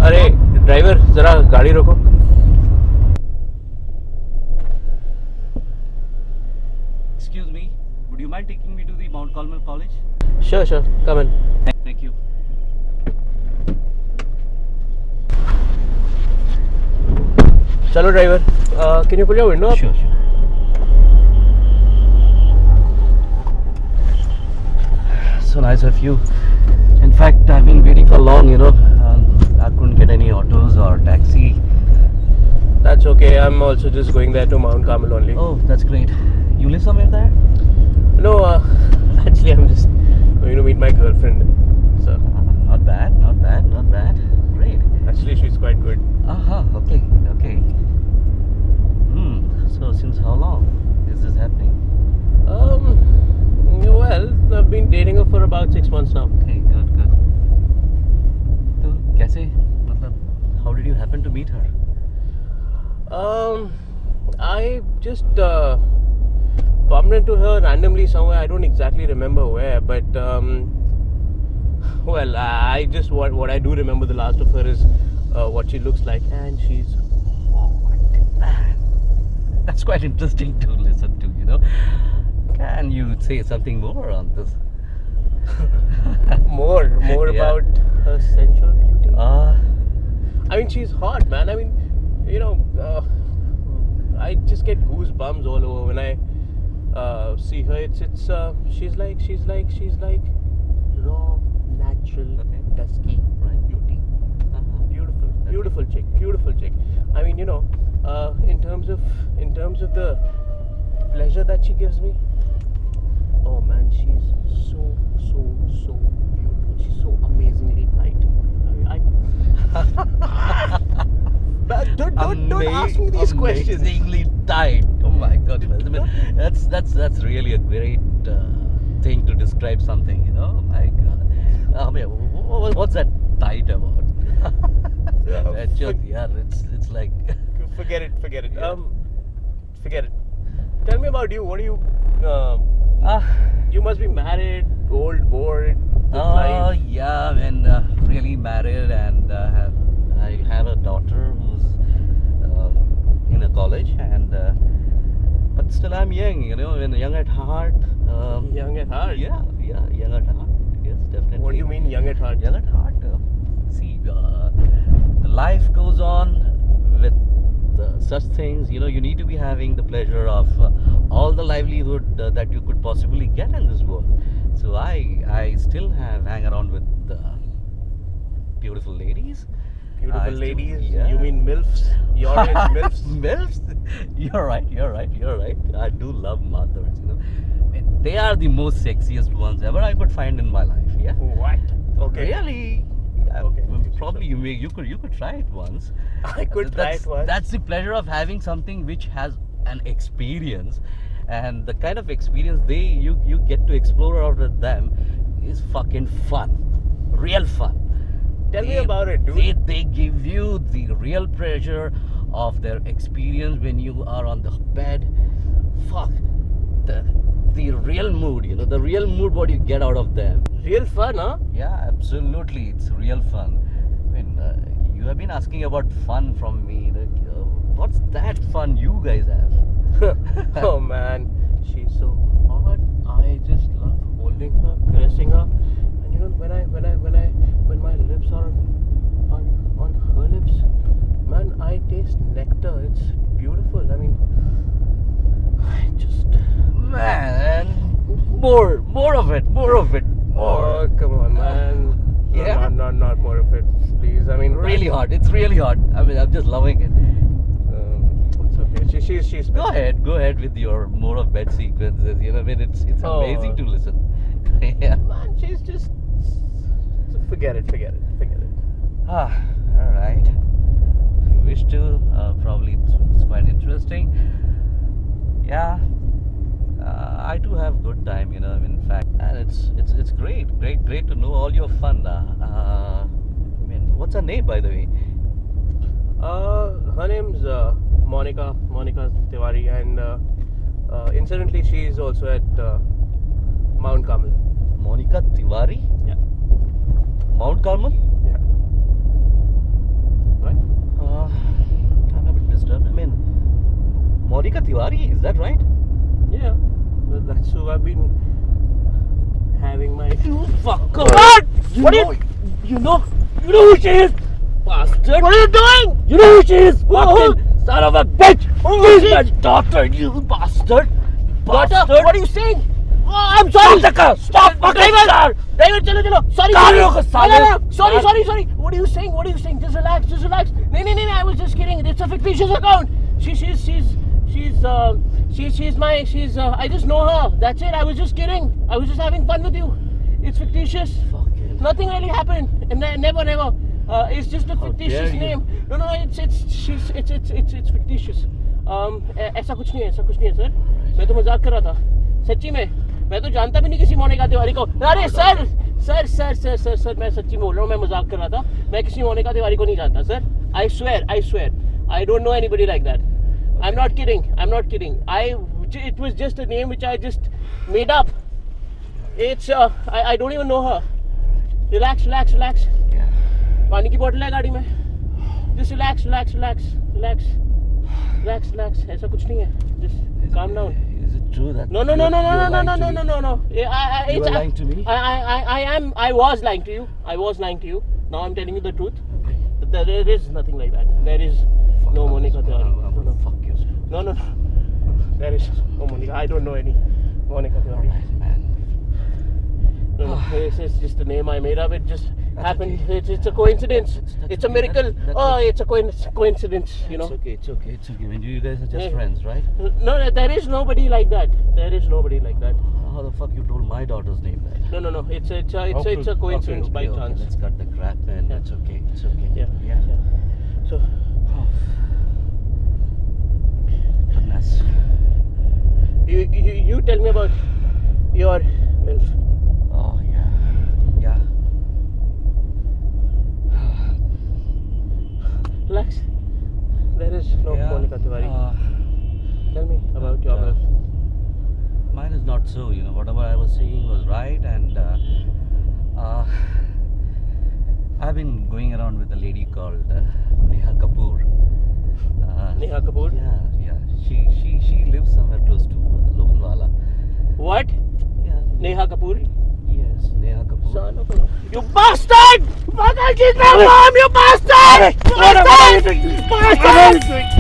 अरे ड्राइवर जरा गाड़ी रोको. Excuse me, would you mind taking me to the Mount Carmel College? Sure, come in. Thank you. चलो driver. Can you put your window up? Sure. So nice of you. In fact, I've been waiting for long, I couldn't get any autos or taxi. That's okay. I'm also just going there to Mount Carmel only. Oh, that's great. You live somewhere there? No, actually I'm just going to meet my girlfriend. So Not bad. Great. actually she's quite good. Okay. So since how long is this happening? Well, I've been dating her for about 6 months now. Okay, good. So, कैसे? मतलब, how did you happen to meet her? I just bumped into her randomly somewhere. I don't exactly remember where, but well, I just what I do remember the last of her is what she looks like, and she's hot. That's quite interesting to listen to, Can you say something more on this? More Yeah. about her sensual beauty. Uh, I mean, she's hot, man. I mean, I just get goosebumps all over when I see her. She's like raw, natural, Okay. dusky Right. beauty. Beautiful chick. I mean, in terms of the pleasure that she gives me. Oh man, she's so beautiful. She's so amazingly tight. Don't ask me these questions. Amazingly tight. Oh my goodness. I mean, that's really a great thing to describe something, My God. I mean, what's that tight about? That's just, it's like. Forget it. Yeah. Forget it. Tell me about you. What do you? Ah. You must be married, old, bored. with life. Yeah, really married, and I have a daughter who's in a college, and but still I'm young, young at heart. Young at heart. Yeah, young at heart. Yes, definitely. What do you mean young at heart? Young at heart. See, the life goes on with such things. You need to be having the pleasure of all the livelihood that you could possibly get in this world. So I still hang around with beautiful ladies. Beautiful ladies. Yeah. You mean MILFs? Your age MILFs? MILFs? You're right. I do love mothers. They are the most sexiest ones ever I could find in my life. Yeah. What? Okay. Really? Okay. Probably you could try it once. I could try it once. That's the pleasure of having something which has an experience, and the kind of experience you get to explore out with them is fucking fun, real fun. Tell me about it, dude. They give you the real pleasure of their experience when you are on the bed. Fuck, the real mood, the real mood what you get out of them. Real fun, huh? Yeah, absolutely, it's real fun. I mean, you have been asking about fun from me. What's that fun you guys have? Oh man, she's so hot. I just love holding her, caressing her, and when my lips are on her lips, man, I taste nectar. It's beautiful. I mean, I just Man, more of it. oh come on, man. No, Yeah? not more of it, please. I mean, Really hot. It's really hot. I mean, I'm just loving it. It's okay. She's Go ahead with your more of bed sequences. I mean, it's amazing to listen. Yeah. Man, she's just forget it. All right. If you wish to, probably it's quite interesting. Yeah. I do have good time, in fact, and it's great to know all your fun. I mean, what's her name, by the way? Her name's Monica Tiwari, and incidentally, she is also at Mount Carmel. Monica Tiwari? Yeah. Mount Carmel? Yeah. Tiwari, is that right? Yeah, that's who I've been having my. You fucker! What? You know who she is, bastard! What are you doing? You know who she is, Who? fucking son of a bitch! She's my daughter, you bastard! Daughter, Bastard! what are you saying? Oh, I'm sorry. Stop the car! Stop fucking car! Driver, chalo. Sorry. Car sorry. रोको, साले। No. Sorry. What are you saying? Just relax. No. I was just kidding. It's a fictitious account. She's I just know her. That's it. I was just kidding. I was just having fun with you. It's fictitious. Fucking. Nothing really happened. And never. It's just a fictitious dare you. name. No. It's fictitious. ऐसा कुछ नहीं है sir. मैं तो मजाक कर रहा था. सच्ची में. मैं तो जानता भी नहीं किसी मोनिका तिवारी को. अरे सर मैं सच्ची में बोल रहा हूँ. मैं मजाक कर रहा था. मैं किसी मोनिका तिवारी को नहीं जानता sir. I swear. I don't know anybody like that. I'm not kidding. It was just a name which I just made up. It's I don't even know her. Relax. Yeah. पानी की बोतल है गाड़ी में. Just relax. ऐसा कुछ नहीं है. Just calm down. Is it true that No. you are lying to me? No. You are lying to me? I was lying to you. Now I'm telling you the truth. Okay. There is nothing like that. There is no Monica Tiwari. I'm gonna fuck you. No. There is no Monica. I don't know any Monica Tiwari. Alright, man. No. It's just a name I made up. It just happened. It's a coincidence. It's a miracle. It's a coincidence. You know. It's okay. When you guys are just friends, right? No, there is nobody like that. How the fuck you told my daughter's name then? No. It's a coincidence by Okay, chance. let's cut the crap, man. Yeah. It's okay. Yeah. So. Oh. Goodness. You tell me about your MILF. Oh yeah. Relax. There is no Monica Tiwari. Tell me about your MILF. Mine is not so. Whatever I was saying was right, and I've been going around with a lady called Neha Kapoor. Neha Kapoor? Yeah. She lives somewhere close to Lokhandwala. What? Yeah. Neha Kapoor? Yes, Neha Kapoor. Son of a... You bastard! She's my mom, you bastard! What are you doing? Bastard!